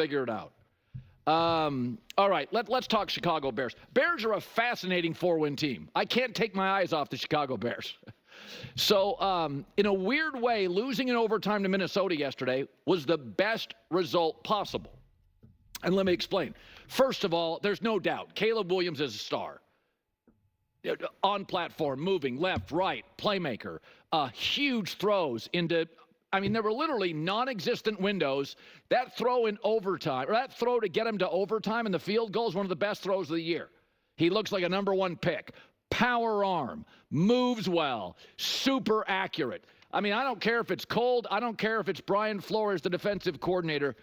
figure it out. All right, let's talk Chicago Bears. Bears are a fascinating 4-win team. I can't take my eyes off the Chicago Bears. So, in a weird way, losing in overtime to Minnesota yesterday was the best result possible. And let me explain. First of all, there's no doubt Caleb Williams is a star. On platform, moving left, right, playmaker, huge throws into, there were literally non-existent windows. That throw in overtime, or that throw to get him to overtime in the field goal is one of the best throws of the year. He looks like a number 1 pick. Power arm, moves well, super accurate. I don't care if it's cold. I don't care if it's Brian Flores, the defensive coordinator.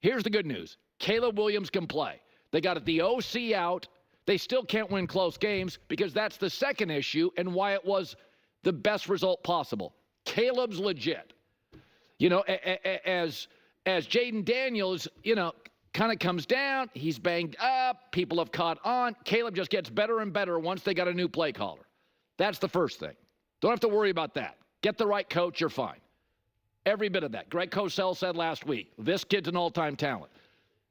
Here's the good news. Caleb Williams can play. They got the OC out. They still can't win close games because that's the second issue and why it was the best result possible. Caleb's legit. As Jaden Daniels, kind of comes down, he's banged up, people have caught on. Caleb just gets better and better once they got a new play caller. That's the first thing. Don't have to worry about that. Get the right coach, you're fine. Every bit of that. Greg Cosell said last week, this kid's an all-time talent.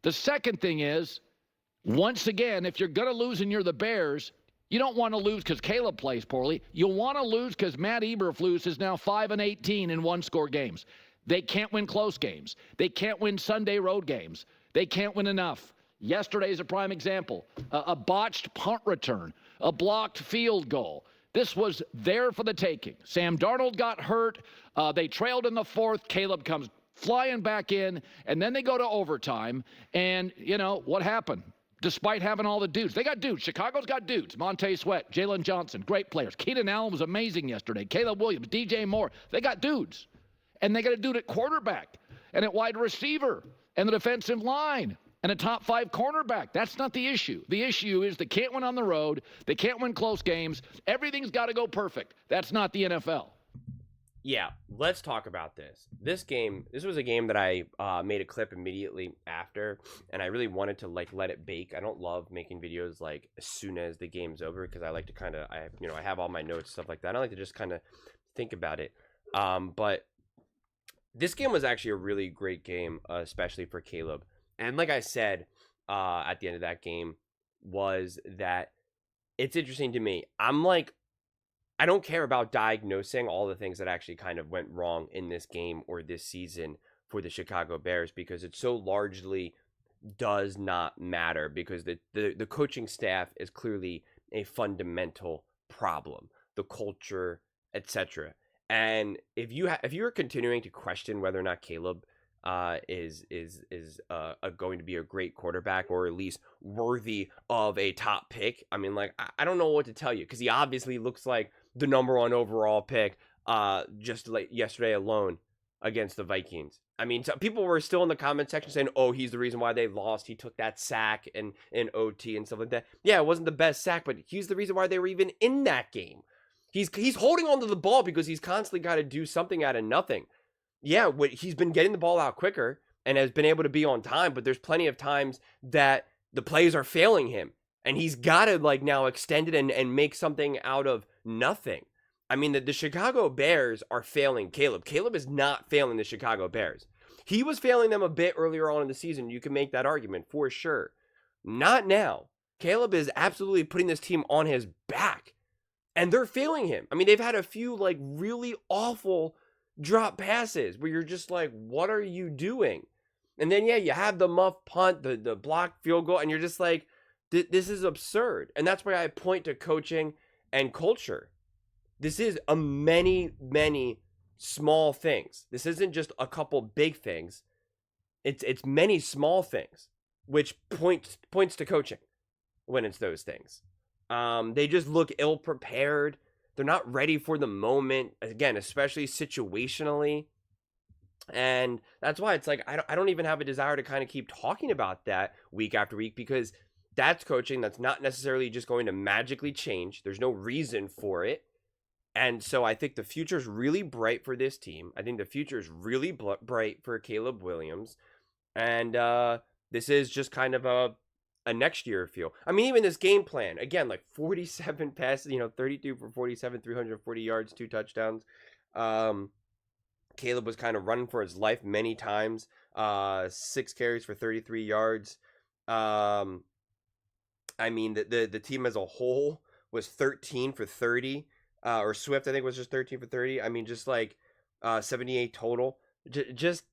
The second thing is, once again, if you're going to lose and you're the Bears, you don't want to lose because Caleb plays poorly. You want to lose because Matt Eberflus is now 5-18 in one-score games. They can't win close games. They can't win Sunday road games. They can't win enough. Yesterday is a prime example. A botched punt return, a blocked field goal. This was there for the taking. Sam Darnold got hurt. They trailed in the fourth. Caleb comes flying back in, and then they go to overtime. And, what happened? Despite having all the dudes. They got dudes. Chicago's got dudes. Montez Sweat, Jalen Johnson, great players. Keenan Allen was amazing yesterday. Caleb Williams, DJ Moore. They got dudes. And they got a dude at quarterback and at wide receiver and the defensive line and a top 5 cornerback. That's not the issue. The issue is they can't win on the road. They can't win close games. Everything's got to go perfect. That's not the NFL. Yeah, let's talk about this. This was a game that I made a clip immediately after, and I really wanted to let it bake. I don't love making videos as soon as the game's over because I like to I have all my notes, stuff like that. I like to just kind of think about it. But this game was actually a really great game, especially for Caleb. And like I said at the end of that game, was that it's interesting to me. I don't care about diagnosing all the things that actually kind of went wrong in this game or this season for the Chicago Bears because it so largely does not matter because the coaching staff is clearly a fundamental problem, the culture, etc. And if you're continuing to question whether or not Caleb is going to be a great quarterback or at least worthy of a top pick, I don't know what to tell you because he obviously looks like the number 1 overall pick just like yesterday alone against the Vikings. So people were still in the comment section saying, oh, he's the reason why they lost. He took that sack in OT and stuff like that. Yeah, it wasn't the best sack, but he's the reason why they were even in that game. He's holding onto the ball because he's constantly got to do something out of nothing. Yeah, he's been getting the ball out quicker and has been able to be on time, but there's plenty of times that the plays are failing him. And he's got to now extend it and make something out of nothing. The Chicago Bears are failing Caleb. Caleb is not failing the Chicago Bears. He was failing them a bit earlier on in the season. You can make that argument for sure. Not now. Caleb is absolutely putting this team on his back. And they're failing him. They've had a few really awful drop passes where you're just what are you doing? And then, you have the muff punt, the blocked field goal, and you're just this is absurd. And that's why I point to coaching and culture. This is a many, many small things. This isn't just a couple big things. It's many small things, which points to coaching when it's those things. They just look ill-prepared. They're not ready for the moment, again, especially situationally. And that's why it's I don't even have a desire to kind of keep talking about that week after week because that's coaching. That's not necessarily just going to magically change. There's no reason for it. And so I think the future is really bright for this team. I think the future is really bright for Caleb Williams. And this is just kind of a next year feel. Even this game plan, again, 47 passes, 32 for 47, 340 yards, 2 touchdowns. Caleb was kind of running for his life many times. 6 carries for 33 yards. I mean, the team as a whole was 13 for 30. Or Swift, I think, was just 13 for 30. I mean, just like 78 total. Just,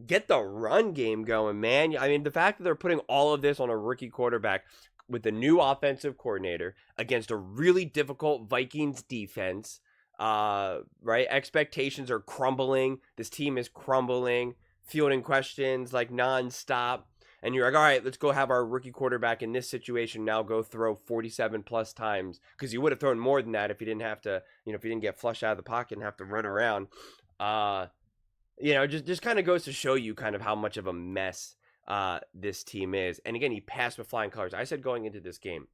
get the run game going, man. I mean, the fact that they're putting all of this on a rookie quarterback with a new offensive coordinator against a really difficult Vikings defense, right? Expectations are crumbling. This team is crumbling, fielding questions like nonstop. And you're like, all right, let's go have our rookie quarterback in this situation now go throw 47 plus times, because you would have thrown more than that if you didn't have to, if you didn't get flushed out of the pocket and have to run around. Just kind of goes to show you kind of how much of a mess this team is. And again, he passed with flying colors. I said going into this game,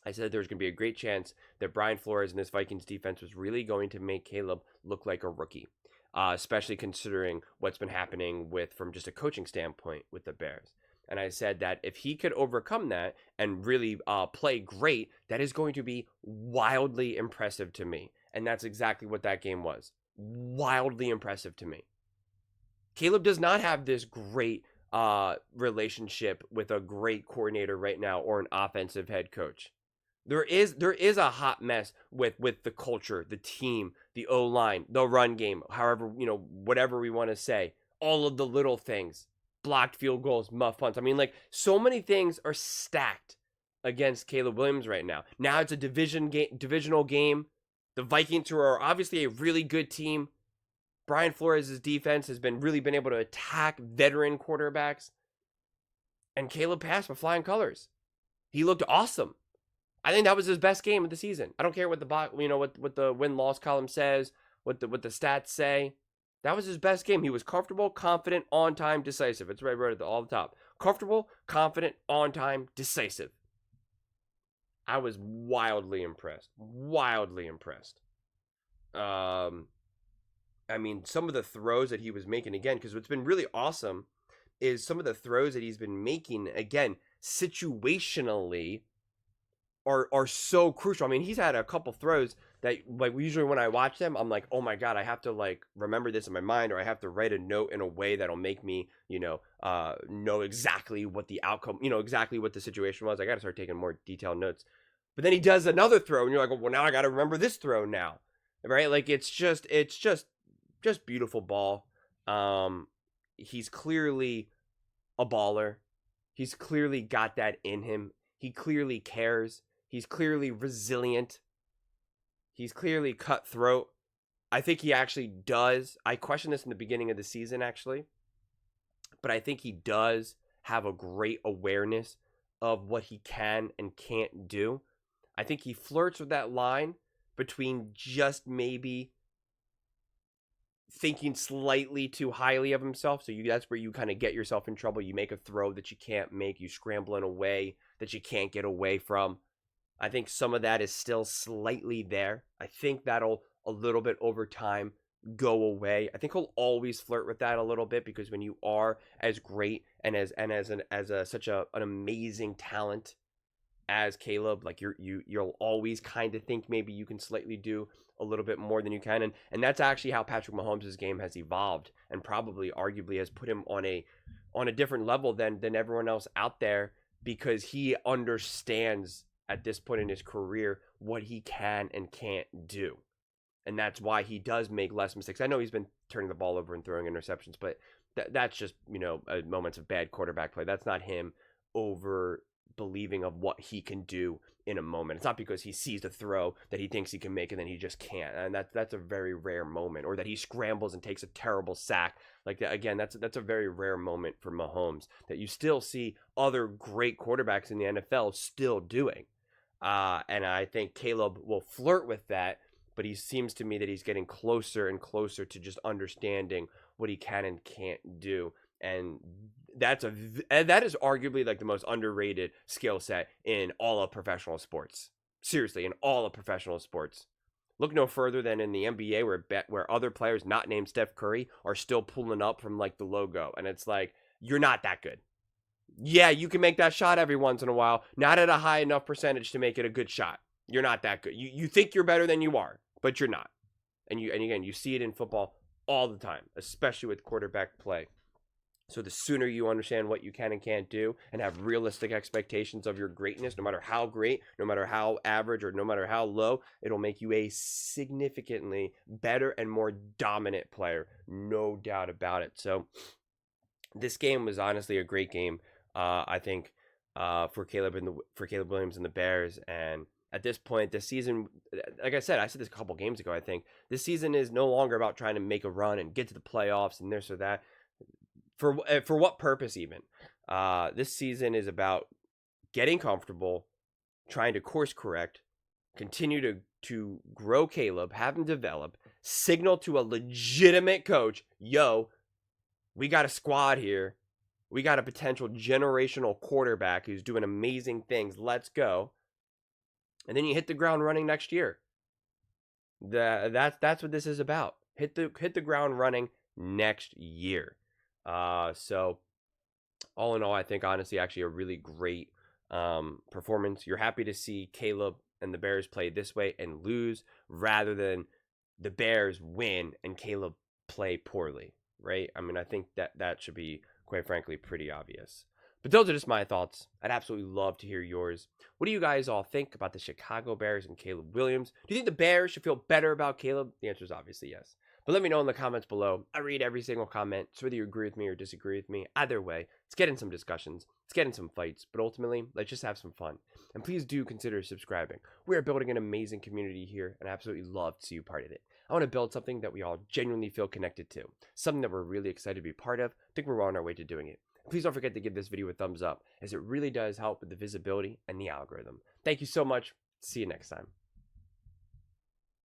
I said there's going to be a great chance that Brian Flores and this Vikings defense was really going to make Caleb look like a rookie, especially considering what's been happening from just a coaching standpoint with the Bears. And I said that if he could overcome that and really play great, that is going to be wildly impressive to me. And that's exactly what that game was. Wildly impressive to me. Caleb does not have this great relationship with a great coordinator right now or an offensive head coach. There is a hot mess with the culture, the team, the O-line, the run game, however, whatever we want to say. All of the little things. Blocked field goals, muff punts. I mean, like, so many things are stacked against Caleb Williams right now. Now it's a divisional game. The Vikings, who are obviously a really good team. Brian Flores' defense has really been able to attack veteran quarterbacks. And Caleb passed with flying colors. He looked awesome. I think that was his best game of the season. I don't care what the win-loss column says, what the stats say. That was his best game. He was comfortable, confident, on time, decisive. It's right at the top. Comfortable, confident, on time, decisive. I was wildly impressed. Wildly impressed. I mean, some of the throws that he was making, again, because what's been really awesome is some of the throws that he's been making, again, situationally, are so crucial. I mean, he's had a couple throws that, like, usually when I watch them, I'm like, oh my God, I have to, like, remember this in my mind, or I have to write a note in a way that'll make me, know exactly what the outcome, exactly what the situation was. I got to start taking more detailed notes. But then he does another throw, and you're like, well, now I got to remember this throw now, right? Like, it's just beautiful ball. He's clearly a baller. He's clearly got that in him. He clearly cares. He's clearly resilient. He's clearly cutthroat. I think he actually does. I questioned this in the beginning of the season, actually. But I think he does have a great awareness of what he can and can't do. I think he flirts with that line between just maybe thinking slightly too highly of himself. So that's where you kind of get yourself in trouble. You make a throw that you can't make. You scramble in a way that you can't get away from. I think some of that is still slightly there. I think that'll a little bit over time go away. I think he'll always flirt with that a little bit, because when you are as great and as such an amazing talent as Caleb, like you'll always kind of think maybe you can slightly do a little bit more than you can, and that's actually how Patrick Mahomes' game has evolved, and probably arguably has put him on a different level than everyone else out there, because he understands at this point in his career what he can and can't do. And that's why he does make less mistakes. I know he's been turning the ball over and throwing interceptions, but that's just, moments of bad quarterback play. That's not him over believing of what he can do in a moment. It's not because he sees the throw that he thinks he can make and then he just can't. And that's a very rare moment. Or that he scrambles and takes a terrible sack. Like that, again, that's a very rare moment for Mahomes that you still see other great quarterbacks in the NFL still doing. And I think Caleb will flirt with that, but he seems to me that he's getting closer and closer to just understanding what he can and can't do. And that is arguably like the most underrated skill set in all of professional sports. Seriously, in all of professional sports. Look no further than in the NBA where other players not named Steph Curry are still pulling up from like the logo. And it's like, you're not that good. Yeah, you can make that shot every once in a while, not at a high enough percentage to make it a good shot. You're not that good. You think you're better than you are, but you're not. And again, you see it in football all the time, especially with quarterback play. So the sooner you understand what you can and can't do and have realistic expectations of your greatness, no matter how great, no matter how average, or no matter how low, it'll make you a significantly better and more dominant player. No doubt about it. So this game was honestly a great game. I think for Caleb Williams and the Bears. And at this point, this season, like I said this a couple games ago, I think this season is no longer about trying to make a run and get to the playoffs and this or that. For what purpose even? This season is about getting comfortable, trying to course correct, continue to grow Caleb, have him develop, signal to a legitimate coach, yo, we got a squad here. We got a potential generational quarterback who's doing amazing things. Let's go. And then you hit the ground running next year. That's what this is about. Hit the ground running next year. So all in all, I think honestly actually a really great performance. You're happy to see Caleb and the Bears play this way and lose rather than the Bears win and Caleb play poorly, right? I mean, I think that should be, quite frankly, pretty obvious. But those are just my thoughts. I'd absolutely love to hear yours. What do you guys all think about the Chicago Bears and Caleb Williams? Do you think the Bears should feel better about Caleb? The answer is obviously yes. But let me know in the comments below. I read every single comment, so whether you agree with me or disagree with me, either way, let's get in some discussions, let's get in some fights, but ultimately, let's just have some fun. And please do consider subscribing. We are building an amazing community here, and I absolutely love to see you part of it. I want to build something that we all genuinely feel connected to, something that we're really excited to be part of. I think we're on our way to doing it. Please don't forget to give this video a thumbs up, as it really does help with the visibility and the algorithm. Thank you so much. See you next time.